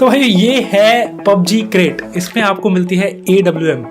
तो भाई ये है PUBG क्रेट। इसमें आपको मिलती है AWM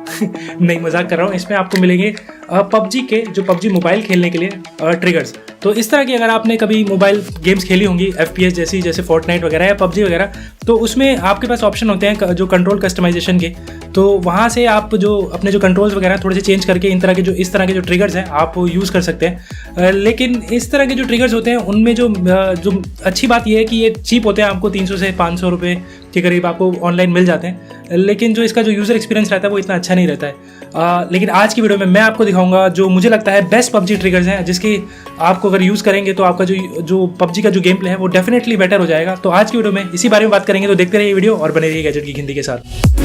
नहीं मजाक कर रहा हूँ। इसमें आपको मिलेंगे PUBG के जो PUBG मोबाइल खेलने के लिए ट्रिगर्स। तो इस तरह की अगर आपने कभी मोबाइल गेम्स खेली होंगी FPS जैसे फोर्टनाइट वगैरह या PUBG वगैरह, तो उसमें आपके पास ऑप्शन होते हैं जो कंट्रोल कस्टमाइजेशन के। तो वहाँ से आप जो अपने जो कंट्रोल्स वगैरह थोड़े से चेंज करके इस तरह के जो ट्रिगर्स हैं आप यूज़ कर सकते हैं। लेकिन इस तरह के जो ट्रिगर्स होते हैं उनमें जो अच्छी बात यह है कि ये चीप होते हैं, आपको 300 से 500 रुपये के करीब आपको ऑनलाइन मिल जाते हैं। लेकिन जो इसका जो यूज़र एक्सपीरियंस रहता है वो इतना अच्छा नहीं रहता है। लेकिन आज की वीडियो में मैं आपको दिखाऊंगा जो मुझे लगता है बेस्ट PUBG ट्रिगर्स हैं, जिसकी आपको अगर यूज़ करेंगे तो आपका जो PUBG का जो गेम प्ले है वो डेफिनेटली बेटर हो जाएगा। तो आज की वीडियो में इसी बारे में बात करेंगे, तो देखते रहिए वीडियो और बने रहिए गैजेट की हिंदी के साथ।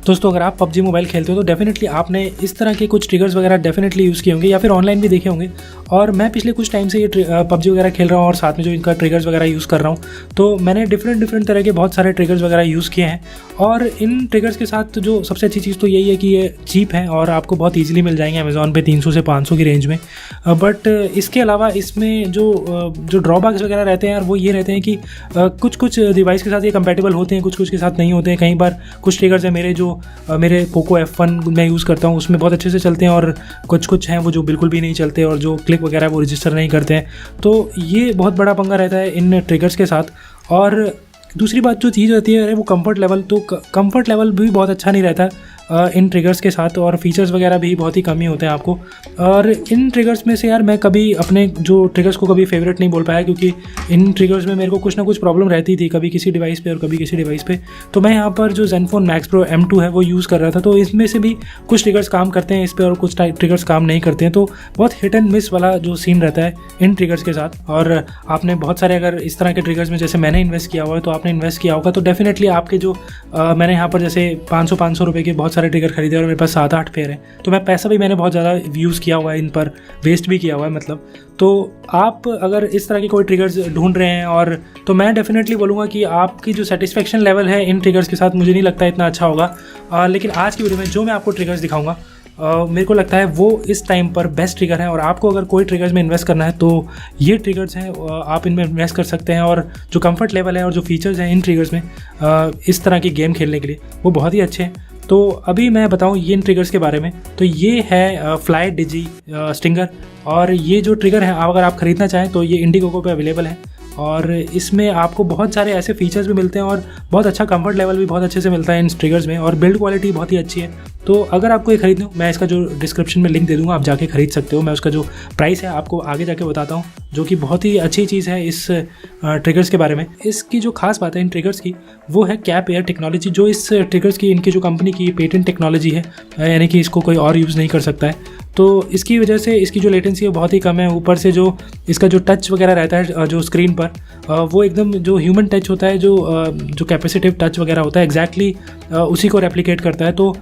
दोस्तों अगर आप PUBG मोबाइल खेलते हो तो डेफिनेटली आपने इस तरह के कुछ ट्रिगर्स वगैरह डेफिनेटली यूज़ किए होंगे या फिर ऑनलाइन भी देखे होंगे। और मैं पिछले कुछ टाइम से ये PUBG वगैरह खेल रहा हूँ और साथ में जो इनका ट्रिगर्स वगैरह यूज़ कर रहा हूँ, तो मैंने डिफरेंट तरह के बहुत सारे ट्रिगर्स वगैरह यूज़ किए हैं। और इन ट्रिगर्स के साथ जो सबसे अच्छी चीज़ तो यही है कि ये चीप है और आपको बहुत ईजिली मिल जाएंगे अमेज़ॉन पे 300 से 500 की रेंज में। बट इसके अलावा इसमें जो ड्रॉबैक्स वगैरह रहते हैं यार वो ये रहते हैं कि कुछ डिवाइस के साथ ये कंपैटिबल होते हैं, कुछ के साथ नहीं होते हैं। कई बार कुछ ट्रिगर्स हैं मेरे पोको F1 मैं यूज़ करता हूँ उसमें बहुत अच्छे से चलते हैं, और कुछ हैं वो जो बिल्कुल भी नहीं चलते और जो क्लिक वगैरह वो रजिस्टर नहीं करते हैं। तो ये बहुत बड़ा पंगा रहता है इन ट्रिगर्स के साथ। और दूसरी बात जो चीज़ रहती है वो कंफर्ट लेवल, तो कंफर्ट लेवल भी बहुत अच्छा नहीं रहता इन ट्रिगर्स के साथ, और फीचर्स वगैरह भी बहुत ही कम ही होते हैं आपको। और इन ट्रिगर्स में से यार मैं कभी अपने जो ट्रिगर्स को कभी फेवरेट नहीं बोल पाया, क्योंकि इन ट्रिगर्स में मेरे को कुछ ना कुछ प्रॉब्लम रहती थी, कभी किसी डिवाइस पे और कभी किसी डिवाइस पे। तो मैं यहाँ पर जो Zenfone Max Pro M2 है वो यूज़ कर रहा था, तो इसमें से भी कुछ ट्रिगर्स काम करते हैं इस पर और कुछ ट्रिगर्स काम नहीं करते हैं। तो बहुत हिट एंड मिस वाला जो सीन रहता है इन ट्रिगर्स के साथ। और आपने बहुत सारे अगर इस तरह के ट्रिगर्स में जैसे मैंने इन्वेस्ट किया हुआ है तो आपने इन्वेस्ट किया होगा, तो डेफिनेटली आपके जो मैंने यहाँ पर जैसे 500 रुपये के बहुत सारे ट्रिगर खरीदे और मेरे पास 7-8 पेयर हैं, तो मैं पैसा भी मैंने बहुत ज़्यादा यूज़ किया हुआ है, इन पर वेस्ट भी किया हुआ है मतलब। तो आप अगर इस तरह के कोई ट्रिगर्स ढूंढ रहे हैं और तो मैं डेफिनेटली बोलूँगा कि आपकी जो सेटिस्फेक्शन लेवल है इन ट्रिगर्स के साथ मुझे नहीं लगता इतना अच्छा होगा। लेकिन आज की वीडियो में जो मैं आपको ट्रिगर्स दिखाऊंगा मेरे को लगता है वो इस टाइम पर बेस्ट ट्रिगर है। और आपको अगर कोई ट्रिगर्स में इन्वेस्ट करना है तो ये ट्रिगर्स हैं, आप इनमें इन्वेस्ट कर सकते हैं। और जो कंफर्ट लेवल है और जो फीचर्स हैं इन ट्रिगर्स में इस तरह की गेम खेलने के लिए वो बहुत ही अच्छे हैं। तो अभी मैं बताऊं ये इन ट्रिगर्स के बारे में, तो ये है फ्लाई डिजी स्टिंगर। और ये जो ट्रिगर है अगर आप ख़रीदना चाहें तो ये इंडिगोगो पे अवेलेबल है, और इसमें आपको बहुत सारे ऐसे फीचर्स भी मिलते हैं और बहुत अच्छा कंफर्ट लेवल भी बहुत अच्छे से मिलता है इन ट्रिगर्स में, और बिल्ड क्वालिटी बहुत ही अच्छी है। तो अगर आपको ये खरीदना हो, मैं इसका जो डिस्क्रिप्शन में लिंक दे दूँगा, आप जाके खरीद सकते हो। मैं उसका जो प्राइस है आपको आगे जाके बताता हूँ, जो कि बहुत ही अच्छी चीज़ है इस ट्रिगर्स के बारे में। इसकी जो खास बात है इन ट्रिगर्स की वो है कैप एयर टेक्नोलॉजी, जो इस ट्रिगर्स की इनकी जो कंपनी की पेटेंट टेक्नोलॉजी है, यानी कि इसको कोई और यूज़ नहीं कर सकता है। तो इसकी वजह से इसकी जो लेटेंसी है बहुत ही कम है। ऊपर से जो इसका जो टच वगैरह रहता है जो स्क्रीन पर वो एकदम जो ह्यूमन टच होता है, जो कैपेसिटिव टच वगैरह होता है एग्जैक्टली उसी को रेप्लिकेट करता है। तो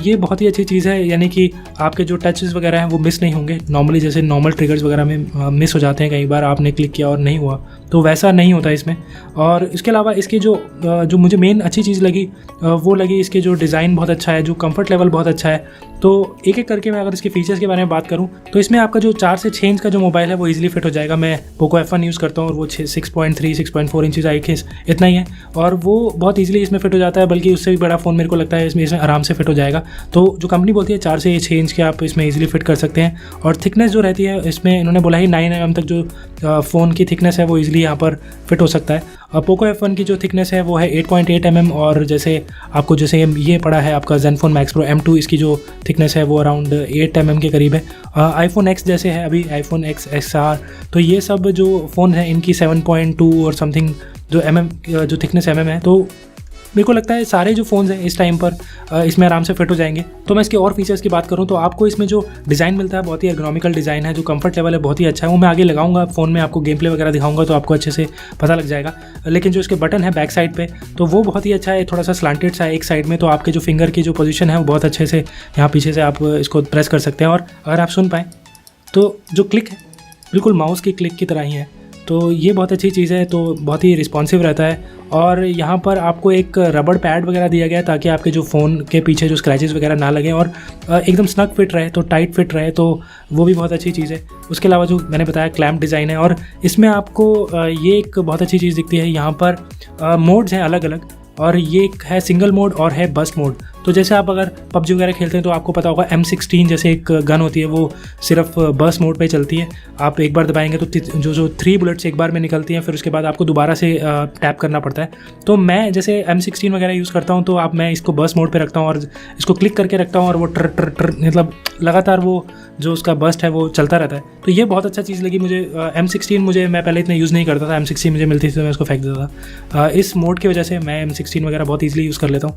ये बहुत ही अच्छी चीज़ है, यानी कि आपके जो टचेस वगैरह हैं वो मिस नहीं होंगे। नॉर्मली जैसे नॉर्मल ट्रिगर्स वगैरह में मिस हो जाते हैं, कई बार आपने क्लिक किया और नहीं हुआ, तो वैसा नहीं होता इसमें। और इसके अलावा इसकी जो मुझे मेन अच्छी चीज़ लगी वो लगी इसके जो डिज़ाइन बहुत अच्छा है, जो कंफर्ट लेवल बहुत अच्छा है। तो एक एक करके मैं अगर इसके फीचर्स के बारे में बात करूं तो इसमें आपका जो 4 से 6 इंच का जो मोबाइल है वो इजीली फिट हो जाएगा। मैं पोको F1 यूज़ करता हूं और वो 6.3 6.4 इंचज़ आई थिंक इतना ही है, और वो बहुत इजीली इसमें फिट हो जाता है। बल्कि उससे भी बड़ा फ़ोन मेरे को लगता है इसमें आराम से फिट हो जाएगा। तो जो कंपनी बोलती है 4 से 6 इंच के आप इसमें ईजिली फिट कर सकते हैं। और थिकनेस जो रहती है इसमें इन्होंने बोला है 9 mm तक जो फ़ोन की थिकनेस है वो ईजिली यहाँ पर फिट हो सकता है। पोको F1 की जो थिकनेस है वो है 8.8 mm, और जैसे ये पड़ा है आपका Zenfone Max Pro M2, इसकी जो थिकनेस है वो अराउंड 8 mm के करीब है। iPhone X जैसे है अभी iPhone X XR, तो ये सब जो फ़ोन है इनकी 7.2 और समथिंग जो थिकनेस है। तो मेरे को लगता है सारे जो फ़ोन्स हैं इस टाइम पर इसमें आराम से फिट हो जाएंगे। तो मैं इसके और फीचर्स की बात करूं तो आपको इसमें जो डिज़ाइन मिलता है बहुत ही एर्गोनॉमिकल डिज़ाइन है, जो कंफर्ट लेवल है बहुत ही अच्छा है। वो मैं आगे लगाऊंगा फ़ोन में, आपको गेम प्ले वगैरह दिखाऊंगा तो आपको अच्छे से पता लग जाएगा। लेकिन जो इसके बटन है बैक साइड पे तो वो बहुत ही अच्छा है, थोड़ा सा स्लांटेड सा है एक साइड में, तो आपके जो फिंगर की जो पोजीशन है वो बहुत अच्छे से यहाँ पीछे से आप इसको प्रेस कर सकते हैं। और अगर आप सुन पाएँ तो जो क्लिक है बिल्कुल माउस की क्लिक की तरह ही है। तो ये बहुत अच्छी चीज़ है, तो बहुत ही रिस्पॉन्सिव रहता है। और यहाँ पर आपको एक रबड़ पैड वगैरह दिया गया है ताकि आपके जो फ़ोन के पीछे जो स्क्रैचेस वगैरह ना लगें और एकदम स्नग फिट रहे, तो टाइट फिट रहे, तो वो भी बहुत अच्छी चीज़ है। उसके अलावा जो मैंने बताया क्लैम्प डिज़ाइन है, और इसमें आपको ये एक बहुत अच्छी चीज़ दिखती है, यहाँ पर मोड्स हैं अलग अलग, और ये एक है सिंगल मोड और है बस्ट मोड। तो जैसे आप अगर पबजी वगैरह खेलते हैं तो आपको पता होगा M16 जैसे एक गन होती है, वो सिर्फ बस्ट मोड पे चलती है। आप एक बार दबाएंगे तो जो 3 बुलेट्स एक बार में निकलती हैं, फिर उसके बाद आपको दोबारा से टैप करना पड़ता है। तो मैं जैसे M16 वगैरह यूज़ करता हूँ, तो आप मैं इसको बस्ट मोड पे रखता हूँ और इसको क्लिक करके रखता हूँ, और वो ट्र ट्र ट्र मतलब लगातार वो जो उसका बस्ट है वो चलता रहता है। तो ये बहुत अच्छा चीज़ लगी मुझे। M16 मैं पहले इतना यूज़ नहीं करता था, M16 मुझे मिलती थी तो मैं उसको फेंक देता था। इस मोड की वजह से मैं M16 वगैरह बहुत ईजिली यूज़ कर लेता हूँ।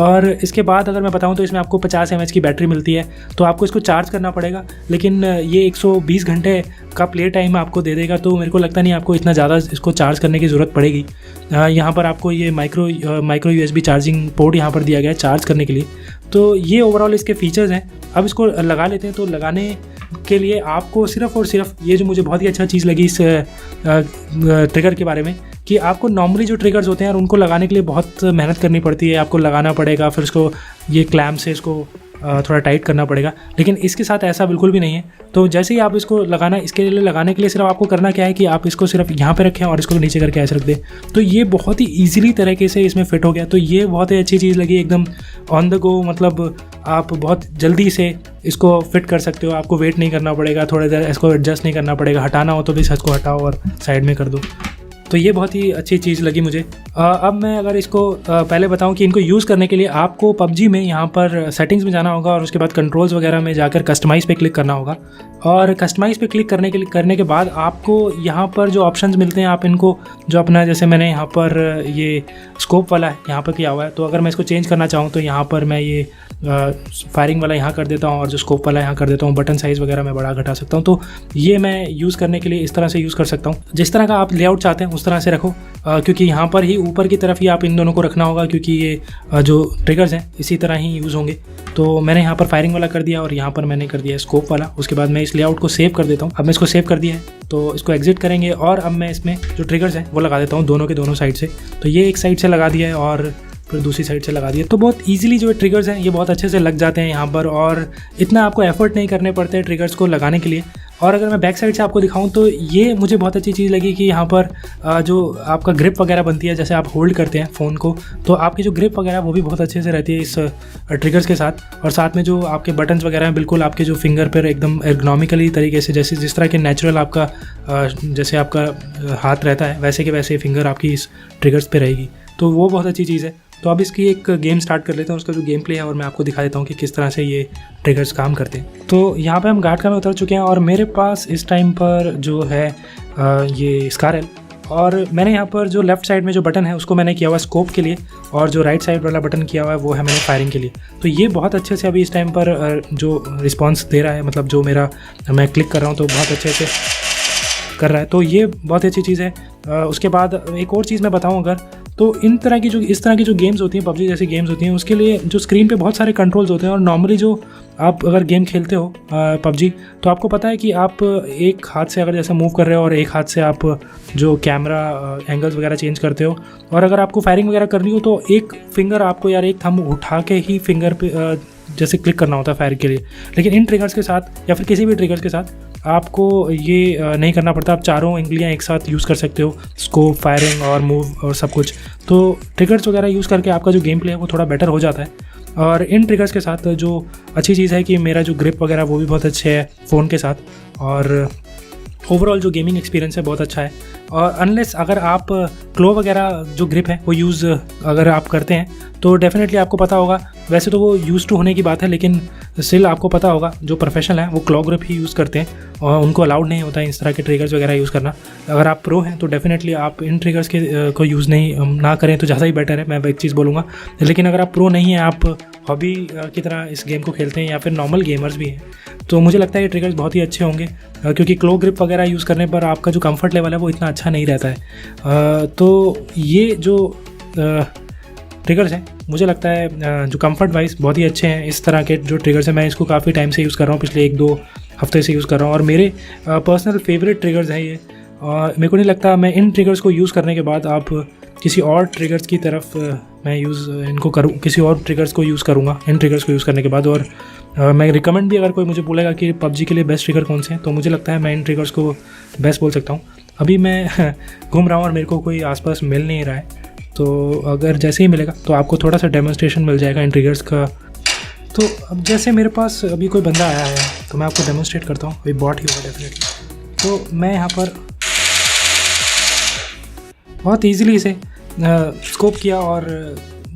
और इसके बाद अगर मैं बताऊँ तो इसमें आपको 50 mAh की बैटरी मिलती है, तो आपको इसको चार्ज करना पड़ेगा, लेकिन ये 120 घंटे का प्ले टाइम आपको दे देगा, तो मेरे को लगता नहीं आपको इतना ज़्यादा इसको चार्ज करने की ज़रूरत पड़ेगी। यहाँ पर आपको ये माइक्रो USB चार्जिंग पोर्ट यहाँ पर दिया गया है चार्ज करने के लिए। तो ये ओवरऑल इसके फीचर्स हैं। अब इसको लगा लेते हैं। तो लगाने के लिए आपको सिर्फ़ और सिर्फ ये जो मुझे बहुत ही अच्छा चीज़ लगी इस ट्रिगर के बारे में, कि आपको नॉर्मली जो ट्रिगर्स होते हैं यार, उनको लगाने के लिए बहुत मेहनत करनी पड़ती है। आपको लगाना पड़ेगा, फिर उसको ये क्लैम्प से इसको थोड़ा टाइट करना पड़ेगा, लेकिन इसके साथ ऐसा बिल्कुल भी नहीं है। तो जैसे ही आप इसको इसके लिए लगाने के लिए सिर्फ आपको करना क्या है कि आप इसको सिर्फ यहाँ पे रखें और इसको नीचे करके ऐसे रख दें, तो ये बहुत ही ईजिली तरीके से इसमें फिट हो गया। तो ये बहुत ही अच्छी चीज़ लगी, एकदम ऑन द गो, मतलब आप बहुत जल्दी से इसको फिट कर सकते हो। आपको वेट नहीं करना पड़ेगा, थोड़ी देर इसको एडजस्ट नहीं करना पड़ेगा, हटाना हो तो भी इसको हटाओ और साइड में कर दो। तो ये बहुत ही अच्छी चीज़ लगी मुझे। अब मैं अगर इसको पहले बताऊं कि इनको यूज़ करने के लिए आपको पबजी में यहाँ पर सेटिंग्स में जाना होगा, और उसके बाद कंट्रोल्स वगैरह में जाकर कस्टमाइज़ पे क्लिक करना होगा। और कस्टमाइज़ पे क्लिक करने के बाद आपको यहाँ पर जो ऑप्शंस मिलते हैं, आप इनको जो अपना, जैसे मैंने यहाँ पर ये स्कोप वाला है यहाँ पर किया हुआ है, तो अगर मैं इसको चेंज करना चाहूँ तो यहाँ पर मैं ये फायरिंग वाला यहाँ कर देता हूँ और जो स्कोप वाला यहाँ कर देता हूँ। बटन साइज़ वगैरह मैं बढ़ा घटा सकता हूँ। तो ये मैं यूज़ करने के लिए इस तरह से यूज़ कर सकता हूँ। जिस तरह का आप लेआउट चाहते हैं उस तरह से रखो, क्योंकि यहाँ पर ही ऊपर की तरफ ही आप इन दोनों को रखना होगा, क्योंकि ये जो ट्रिगर्स हैं इसी तरह ही यूज़ होंगे। तो मैंने यहाँ पर फायरिंग वाला कर दिया और यहाँ पर मैंने कर दिया स्कोप वाला। उसके बाद मैं इस लेआउट को सेव कर देता हूँ। अब मैं इसको सेव कर दिया है, तो इसको एग्जिट करेंगे और अब मैं इसमें जो ट्रिगर्स हैं वो लगा देता हूँ दोनों के दोनों साइड से। तो ये एक साइड से लगा दिया है और फिर दूसरी साइड से लगा दिया। तो बहुत इजीली जो ट्रिगर्स हैं ये बहुत अच्छे से लग जाते हैं यहाँ पर, और इतना आपको एफर्ट नहीं करने पड़ते हैं ट्रिगर्स को लगाने के लिए। और अगर मैं बैक साइड से आपको दिखाऊं तो ये मुझे बहुत अच्छी चीज़ लगी कि यहाँ पर जो आपका ग्रिप वगैरह बनती है, जैसे आप होल्ड करते हैं फ़ोन को, तो आपकी जो ग्रिप वगैरह वो भी बहुत अच्छे से रहती है इस ट्रिगर्स के साथ। और साथ में जो आपके बटन्स वगैरह हैं बिल्कुल आपके जो फिंगर पर एकदम एर्गोनॉमिकली तरीके से, जैसे जिस तरह के नेचुरल आपका जैसे आपका हाथ रहता है वैसे के वैसे फिंगर आपकी इस ट्रिगर्स पर रहेगी। तो वो बहुत अच्छी चीज़ है। तो अब इसकी एक गेम स्टार्ट कर लेता हूँ, उसका जो गेम प्ले है, और मैं आपको दिखा देता हूँ कि किस तरह से ये ट्रिगर्स काम करते हैं। तो यहाँ पे हम घाटका में उतर चुके हैं और मेरे पास इस टाइम पर जो है ये स्कार है, और मैंने यहाँ पर जो लेफ़्ट साइड में जो बटन है उसको मैंने किया हुआ है स्कोप के लिए, और जो राइट साइड वाला बटन किया हुआ है वो है मैंने फायरिंग के लिए। तो ये बहुत अच्छे से अभी इस टाइम पर जो रिस्पॉन्स दे रहा है, मतलब जो मैं क्लिक कर रहा हूँ तो बहुत अच्छे से कर रहा है। तो ये बहुत ही अच्छी चीज़ है। उसके बाद एक और चीज़ मैं बताऊँ अगर, तो इस तरह की जो गेम्स होती हैं, पबजी जैसी गेम्स होती हैं, उसके लिए जो स्क्रीन पे बहुत सारे कंट्रोल्स होते हैं। और नॉर्मली जो आप अगर गेम खेलते हो पबजी, तो आपको पता है कि आप एक हाथ से अगर जैसे मूव कर रहे हो और एक हाथ से आप जो कैमरा एंगल्स वगैरह चेंज करते हो, और अगर आपको फायरिंग वगैरह करनी हो तो एक फिंगर आपको यार एक थंब उठा के ही फिंगर पे जैसे क्लिक करना होता है फायर के लिए। लेकिन इन ट्रिगर्स के साथ या फिर किसी भी ट्रिगर्स के साथ आपको ये नहीं करना पड़ता। आप चारों उंगलियां एक साथ यूज़ कर सकते हो, स्कोप, फायरिंग और मूव और सब कुछ। तो ट्रिगर्स वगैरह यूज़ करके आपका जो गेम प्ले है वो थोड़ा बेटर हो जाता है। और इन ट्रिगर्स के साथ जो अच्छी चीज़ है कि मेरा जो ग्रिप वगैरह वो भी बहुत अच्छे है फ़ोन के साथ, और ओवरऑल जो गेमिंग एक्सपीरियंस है बहुत अच्छा है। और अनलेस अगर आप क्लो वगैरह जो ग्रिप है वो यूज़ अगर आप करते हैं तो डेफिनेटली आपको पता होगा, वैसे तो वो यूज़ टू होने की बात है, लेकिन स्टिल आपको पता होगा जो प्रोफेशनल हैं वो क्लॉ ग्रिप ही यूज़ करते हैं और उनको अलाउड नहीं होता है इस तरह के ट्रिगर्स वगैरह यूज़ करना। अगर आप प्रो हैं तो डेफिनेटली आप इन ट्रिगर्स के को यूज़ ना करें तो ज़्यादा ही बेटर है, मैं एक चीज़ बोलूँगा। लेकिन अगर आप प्रो नहीं हैं, आप हॉबी की तरह इस गेम को खेलते हैं या फिर नॉर्मल गेमर्स भी हैं, तो मुझे लगता है ये ट्रिगर्स बहुत ही अच्छे होंगे, क्योंकि क्लो ग्रिप वगैरह यूज़ करने पर आपका जो कंफर्ट लेवल है वो इतना अच्छा नहीं रहता है। तो ये जो ट्रिगर्स हैं मुझे लगता है जो कंफर्ट वाइज बहुत ही अच्छे हैं। इस तरह के जो ट्रिगर्स हैं मैं इसको काफ़ी टाइम से यूज़ कर रहा हूँ, पिछले 1-2 हफ्ते से यूज़ कर रहा हूँ, और मेरे पर्सनल फेवरेट ट्रिगर्स हैं ये। मेरे को नहीं लगता मैं इन ट्रिगर्स को यूज़ करने के बाद आप किसी और ट्रिगर्स की तरफ मैं इनको करूँ, किसी और ट्रिगर्स को यूज़ करूँगा इन ट्रिगर्स को यूज़ करने के बाद। और मैं रिकमेंड भी, अगर कोई मुझे बोलेगा कि PUBG के लिए बेस्ट ट्रिगर कौन से हैं, तो मुझे लगता है मैं इन ट्रिगर्स को बेस्ट बोल सकता हूँ। अभी मैं घूम रहा हूँ और मेरे को कोई आसपास मिल नहीं रहा है, तो अगर जैसे ही मिलेगा तो आपको थोड़ा सा डेमोन्स्ट्रेशन मिल जाएगा इन ट्रिगर्स का। तो अब जैसे मेरे पास अभी कोई बंदा आया है तो मैं आपको डेमोन्स्ट्रेट करता हूँ, अभी बॉट ही होगा डेफिनेटली। तो मैं यहाँ पर बहुत ईजीली इसे स्कोप किया और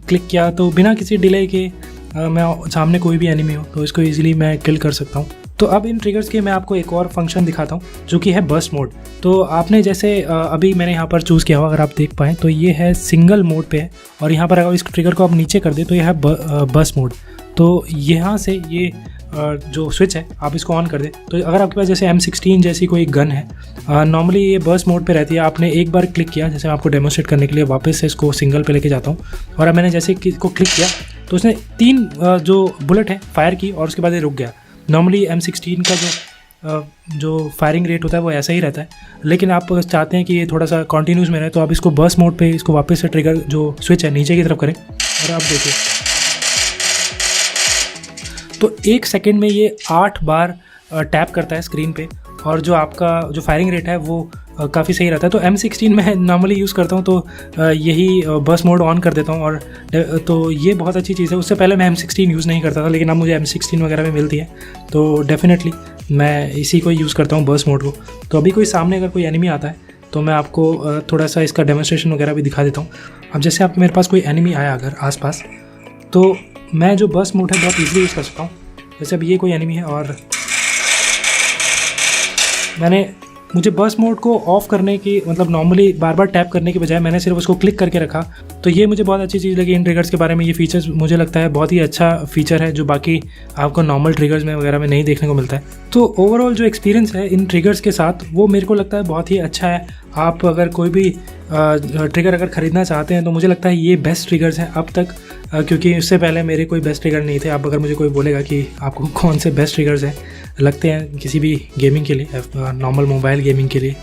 क्लिक किया, तो बिना किसी डिले के मैं सामने कोई भी एनिमी हो तो इसको ईजिली मैं किल कर सकता हूँ। तो अब इन ट्रिगर्स के मैं आपको एक और फंक्शन दिखाता हूँ जो कि है बर्स्ट मोड। तो आपने जैसे अभी मैंने यहाँ पर चूज़ किया हुआ, अगर आप देख पाएँ तो ये है सिंगल मोड पे है, और यहाँ पर अगर इस ट्रिगर को आप नीचे कर दें तो ये है बर्स्ट मोड। तो यहाँ से ये जो स्विच है आप इसको ऑन कर दें, तो अगर आपके पास जैसे M16 जैसी कोई गन है, नॉर्मली ये बर्स्ट मोड पे रहती है। आपने एक बार क्लिक किया, जैसे मैं आपको डेमोन्स्ट्रेट करने के लिए वापस से इसको सिंगल पे लेके जाता हूँ, और अब मैंने जैसे इसको क्लिक किया तो उसने 3 जो बुलेट है फायर की और उसके बाद ये रुक गया। नॉर्मली M16 का जो फायरिंग रेट होता है वो ऐसा ही रहता है, लेकिन आप अगर चाहते हैं कि ये थोड़ा सा कॉन्टीन्यूस में रहे तो आप इसको बर्स्ट मोड पे इसको वापस से ट्रिगर जो स्विच है नीचे की तरफ करें, और आप देखिए तो 1 सेकेंड में ये 8 बार टैप करता है स्क्रीन पे, और जो आपका जो फायरिंग रेट है वो काफ़ी सही रहता है। तो M16 मैं नॉर्मली यूज़ करता हूँ, तो यही बर्स्ट मोड ऑन कर देता हूँ, और तो ये बहुत अच्छी चीज़ है। उससे पहले मैं M16 यूज़ नहीं करता था, लेकिन अब मुझे M16 वगैरह में मिलती है, तो डेफिनेटली मैं इसी को यूज़ करता हूँ बर्स्ट मोड को। तो अभी कोई सामने अगर कोई एनिमी आता है तो मैं आपको थोड़ा सा इसका डेमोन्स्ट्रेशन वगैरह भी दिखा देता हूँ। अब जैसे आपके मेरे पास कोई एनिमी आया अगर आसपास, तो मैं जो बर्स्ट मोड है बहुत ईजिली यूज़ कर सकता हूँ। जैसे अब ये कोई एनिमी है और मुझे बर्स्ट मोड को ऑफ़ करने की, मतलब नॉर्मली बार बार टैप करने की बजाय मैंने सिर्फ उसको क्लिक करके रखा, तो ये मुझे बहुत अच्छी चीज़ लगी इन ट्रिगर्स के बारे में। ये फीचर्स मुझे लगता है बहुत ही अच्छा फीचर है जो बाकी आपको नॉर्मल ट्रिगर्स में वगैरह में नहीं देखने को मिलता है। तो ओवरऑल जो एक्सपीरियंस है इन ट्रिगर्स के साथ वो मेरे को लगता है बहुत ही अच्छा है। आप अगर कोई भी ट्रिगर अगर ख़रीदना चाहते हैं तो मुझे लगता है ये बेस्ट ट्रिगर्स हैं अब तक, क्योंकि इससे पहले मेरे कोई बेस्ट ट्रिगर नहीं थे। अब अगर मुझे कोई बोलेगा कि आपको कौन से बेस्ट ट्रिगर्स हैं लगते हैं किसी भी गेमिंग के लिए, नॉर्मल मोबाइल गेमिंग के लिए,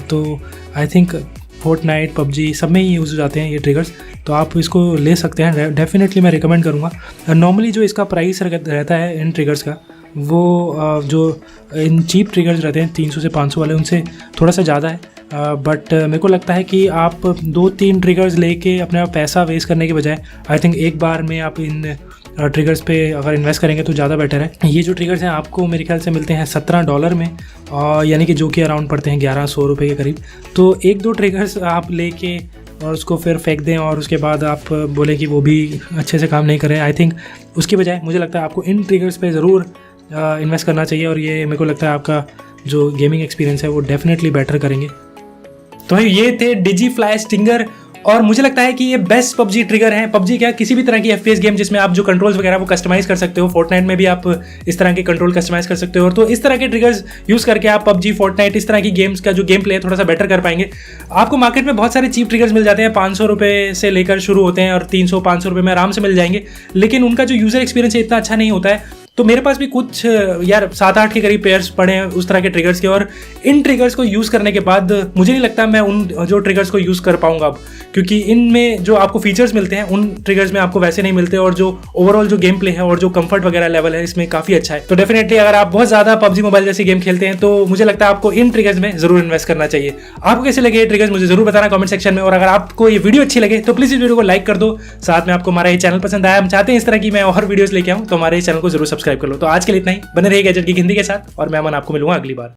तो आई थिंक फोर्टनाइट, PUBG सब में ही यूज़ हो जाते हैं ये ट्रिगर्स, तो आप इसको ले सकते हैं। डेफिनेटली मैं रिकमेंड करूँगा। नॉर्मली जो इसका प्राइस रहता है इन ट्रिगर्स का, वो जो इन चीप ट्रिगर्स रहते हैं 300 से 500 वाले, उनसे थोड़ा सा ज़्यादा है। बट मेरे को लगता है कि आप 2-3 ट्रिगर्स लेके अपना पैसा वेस्ट करने के बजाय आई थिंक एक बार में आप इन ट्रिगर्स पे अगर इन्वेस्ट करेंगे तो ज़्यादा बेटर है। ये जो ट्रिगर्स हैं आपको मेरे ख्याल से मिलते हैं $17 में, यानी कि जो कि अराउंड पड़ते हैं 1100 रुपये के करीब। तो 1-2 ट्रिगर्स आप लेके और उसको फिर फेंक दें और उसके बाद आप बोलें कि वो भी अच्छे से काम नहीं करें, आई थिंक उसकी बजाय मुझे लगता है आपको इन ट्रिगर्स पे ज़रूर इन्वेस्ट करना चाहिए, और ये मेरे को लगता है आपका जो गेमिंग एक्सपीरियंस है वो डेफिनेटली बेटर करेंगे। तो ये थे डिजीफ्लाई स्टिंगर, और मुझे लगता है कि ये बेस्ट PUBG ट्रिगर हैं। PUBG क्या, किसी भी तरह की FPS गेम जिसमें आप जो कंट्रोल्स वगैरह वो कस्टमाइज़ कर सकते हो। फोर्टनाइट में भी आप इस तरह के कंट्रोल कस्टमाइज़ कर सकते हो, और तो इस तरह के ट्रिगर्स यूज़ करके आप PUBG, फोर्टनाइट इस तरह की गेम्स का जो गेम प्ले है थोड़ा सा बेटर कर पाएंगे। आपको मार्केट में बहुत सारे चीप ट्रिगर्स मिल जाते हैं, 500 रुपये से लेकर शुरू होते हैं, और 300-500 रुपये में आराम से मिल जाएंगे, लेकिन उनका जो यूज़र एक्सपीरियंस है इतना अच्छा नहीं होता है। तो मेरे पास भी कुछ 7-8 के करीब पेयर्स पड़े हैं उस तरह के ट्रिगर्स के, और इन ट्रिगर्स को यूज़ करने के बाद मुझे नहीं लगता मैं उन जो ट्रिगर्स को यूज़ कर पाऊंगा अब, क्योंकि इनमें जो आपको फीचर्स मिलते हैं उन ट्रिगर्स में आपको वैसे नहीं मिलते, और जो ओवरऑल जो गेम प्ले है और जो कंफर्ट वगैरह लेवल है इसमें काफ़ी अच्छा है। तो डेफिनेटली अगर आप बहुत ज़्यादा PUBG मोबाइल जैसे गेम खेलते हैं तो मुझे लगता है आपको इन ट्रिगर्स में ज़रूर इन्वेस्ट करना चाहिए। आपको कैसे लगे ये ट्रिगर्स मुझे ज़रूर बताना कमेंट सेक्शन में, और अगर आपको ये वीडियो अच्छी लगे तो प्लीज़ इस वीडियो को लाइक कर दो। साथ में आपको हमारा ये चैनल पसंद आया, हम चाहते हैं इस तरह की मैं और वीडियोस लेके आऊँ, तो हमारे चैनल को जरूर सब्सक्राइब कर लो। तो आज के लिए इतना ही, बने रहिए गैजेट की हिंदी के साथ, और मैं अमन आपको मिलूंगा अगली बार।